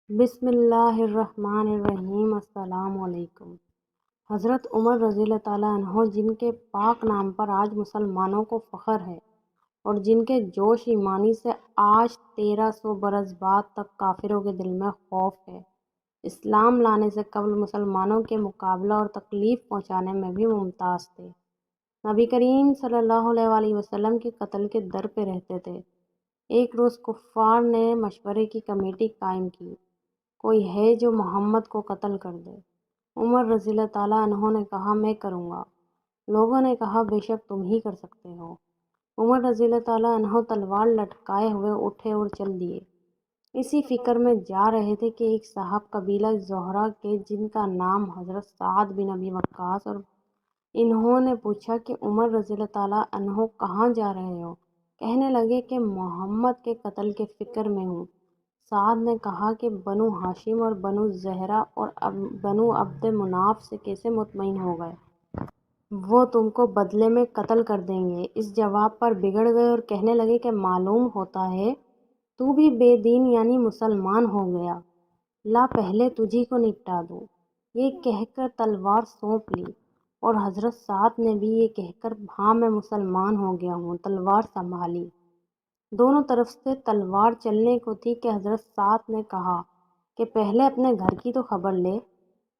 بسم اللہ الرحمن الرحیم۔ السلام علیکم۔ حضرت عمر رضی اللہ تعالیٰ عنہ، جن کے پاک نام پر آج مسلمانوں کو فخر ہے اور جن کے جوش ایمانی سے آج 1300 برس بعد تک کافروں کے دل میں خوف ہے، اسلام لانے سے قبل مسلمانوں کے مقابلہ اور تکلیف پہنچانے میں بھی ممتاز تھے۔ نبی کریم صلی اللہ علیہ وآلہ وسلم کے قتل کے در پہ رہتے تھے۔ ایک روز کفار نے مشورے کی کمیٹی قائم کی، کوئی ہے جو محمد کو قتل کر دے؟ عمر رضی اللہ تعالیٰ عنہ نے کہا، میں کروں گا۔ لوگوں نے کہا، بے شک تم ہی کر سکتے ہو۔ عمر رضی اللہ تعالیٰ عنہ تلوار لٹکائے ہوئے اٹھے اور چل دیے۔ اسی فکر میں جا رہے تھے کہ ایک صاحب قبیلہ زہرہ کے، جن کا نام حضرت سعد بن ابی وقاص، اور انہوں نے پوچھا کہ عمر رضی اللہ تعالیٰ عنہ کہاں جا رہے ہو؟ کہنے لگے کہ محمد کے قتل کے فکر میں ہوں۔ سعد نے کہا کہ بنو ہاشم اور بنو زہرہ اور بنو عبد مناف سے کیسے مطمئن ہو گئے؟ وہ تم کو بدلے میں قتل کر دیں گے۔ اس جواب پر بگڑ گئے اور کہنے لگے کہ معلوم ہوتا ہے تو بھی بے دین یعنی مسلمان ہو گیا، لا پہلے تجھی کو نپٹا دوں۔ یہ کہہ کر تلوار سونپ لی، اور حضرت سعد نے بھی یہ کہہ کر، ہاں میں مسلمان ہو گیا ہوں، تلوار سنبھالی۔ دونوں طرف سے تلوار چلنے کو تھی کہ حضرت سعد نے کہا کہ پہلے اپنے گھر کی تو خبر لے،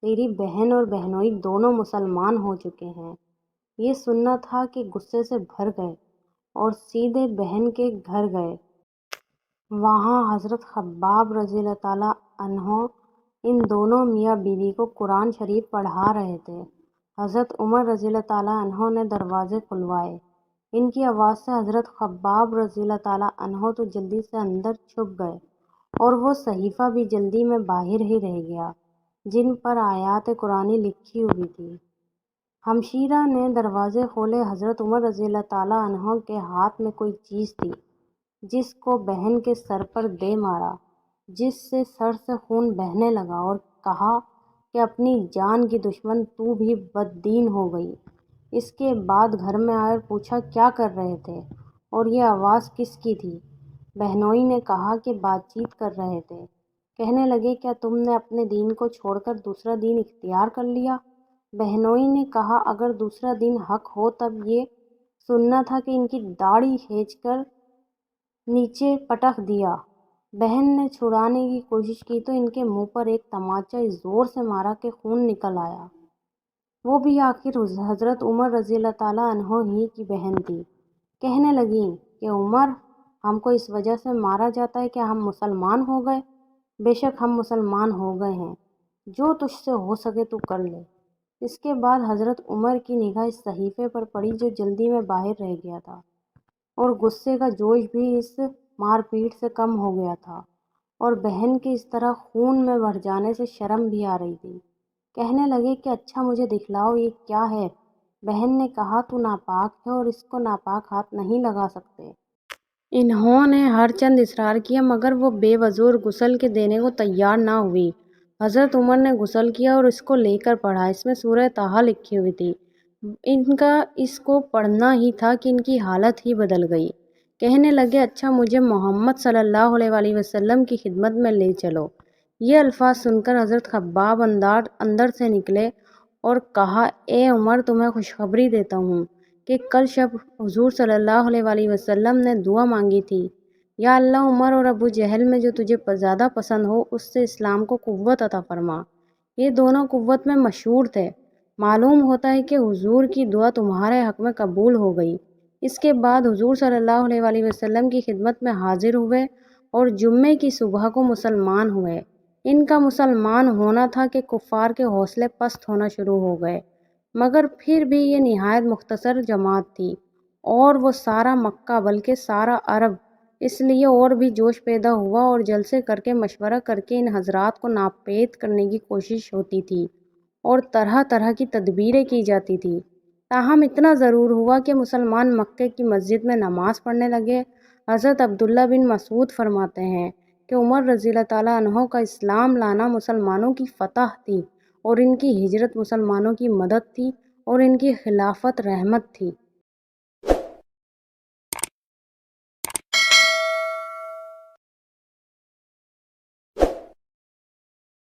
تیری بہن اور بہنوئی دونوں مسلمان ہو چکے ہیں۔ یہ سننا تھا کہ غصے سے بھر گئے اور سیدھے بہن کے گھر گئے۔ وہاں حضرت خباب رضی اللہ تعالیٰ عنہ ان دونوں میاں بیوی کو قرآن شریف پڑھا رہے تھے۔ حضرت عمر رضی اللہ تعالیٰ عنہ نے دروازے کھلوائے۔ ان کی آواز سے حضرت خباب رضی اللہ تعالیٰ عنہ تو جلدی سے اندر چھپ گئے، اور وہ صحیفہ بھی جلدی میں باہر ہی رہ گیا جن پر آیات قرآنی لکھی ہوئی تھی۔ ہمشیرہ نے دروازے کھولے۔ حضرت عمر رضی اللہ تعالیٰ عنہ کے ہاتھ میں کوئی چیز تھی، جس کو بہن کے سر پر دے مارا، جس سے سر سے خون بہنے لگا، اور کہا کہ اپنی جان کی دشمن تو بھی بددین ہو گئی۔ اس کے بعد گھر میں آئے اور پوچھا، کیا کر رہے تھے اور یہ آواز کس کی تھی؟ بہنوئی نے کہا کہ بات چیت کر رہے تھے۔ کہنے لگے، کیا تم نے اپنے دین کو چھوڑ کر دوسرا دین اختیار کر لیا؟ بہنوئی نے کہا، اگر دوسرا دین حق ہو تب یہ سننا تھا کہ ان کی داڑھی کھینچ کر نیچے پٹک دیا۔ بہن نے چھڑانے کی کوشش کی تو ان کے منہ پر ایک تماچا زور سے مارا کہ خون نکل آیا۔ وہ بھی آخر حضرت عمر رضی اللہ تعالیٰ عنہ ہی کی بہن تھی۔ کہنے لگیں کہ عمر، ہم کو اس وجہ سے مارا جاتا ہے کہ ہم مسلمان ہو گئے؟ بے شک ہم مسلمان ہو گئے ہیں، جو تجھ سے ہو سکے تو کر لے۔ اس کے بعد حضرت عمر کی نگاہ اس صحیفے پر پڑی جو جلدی میں باہر رہ گیا تھا، اور غصے کا جوش بھی اس مار پیٹ سے کم ہو گیا تھا، اور بہن کے اس طرح خون میں بھر جانے سے شرم بھی آ رہی تھی۔ کہنے لگے کہ اچھا مجھے دکھلاؤ، یہ کیا ہے؟ بہن نے کہا، تو ناپاک ہے اور اس کو ناپاک ہاتھ نہیں لگا سکتے۔ انہوں نے ہر چند اصرار کیا، مگر وہ بے وضو غسل کے دینے کو تیار نہ ہوئی۔ حضرت عمر نے غسل کیا اور اس کو لے کر پڑھا۔ اس میں سورہ طٰہٰ لکھی ہوئی تھی۔ ان کا اس کو پڑھنا ہی تھا کہ ان کی حالت ہی بدل گئی۔ کہنے لگے، اچھا مجھے محمد صلی اللہ علیہ وآلہ وسلم کی خدمت میں لے چلو۔ یہ الفاظ سن کر حضرت خباب اندر سے نکلے اور کہا، اے عمر، تمہیں خوشخبری دیتا ہوں کہ کل شب حضور صلی اللہ علیہ وآلہ وسلم نے دعا مانگی تھی، یا اللہ، عمر اور ابو جہل میں جو تجھے زیادہ پسند ہو اس سے اسلام کو قوت عطا فرما۔ یہ دونوں قوت میں مشہور تھے۔ معلوم ہوتا ہے کہ حضور کی دعا تمہارے حق میں قبول ہو گئی۔ اس کے بعد حضور صلی اللہ علیہ وآلہ وسلم کی خدمت میں حاضر ہوئے اور جمعے کی صبح کو مسلمان ہوئے۔ ان کا مسلمان ہونا تھا کہ کفار کے حوصلے پست ہونا شروع ہو گئے، مگر پھر بھی یہ نہایت مختصر جماعت تھی، اور وہ سارا مکہ بلکہ سارا عرب، اس لیے اور بھی جوش پیدا ہوا اور جلسے کر کے مشورہ کر کے ان حضرات کو ناپید کرنے کی کوشش ہوتی تھی اور طرح طرح کی تدبیریں کی جاتی تھی۔ تاہم اتنا ضرور ہوا کہ مسلمان مکے کی مسجد میں نماز پڑھنے لگے۔ حضرت عبداللہ بن مسعود فرماتے ہیں کہ عمر رضی اللہ تعالیٰ عنہ کا اسلام لانا مسلمانوں کی فتح تھی، اور ان کی ہجرت مسلمانوں کی مدد تھی، اور ان کی خلافت رحمت تھی۔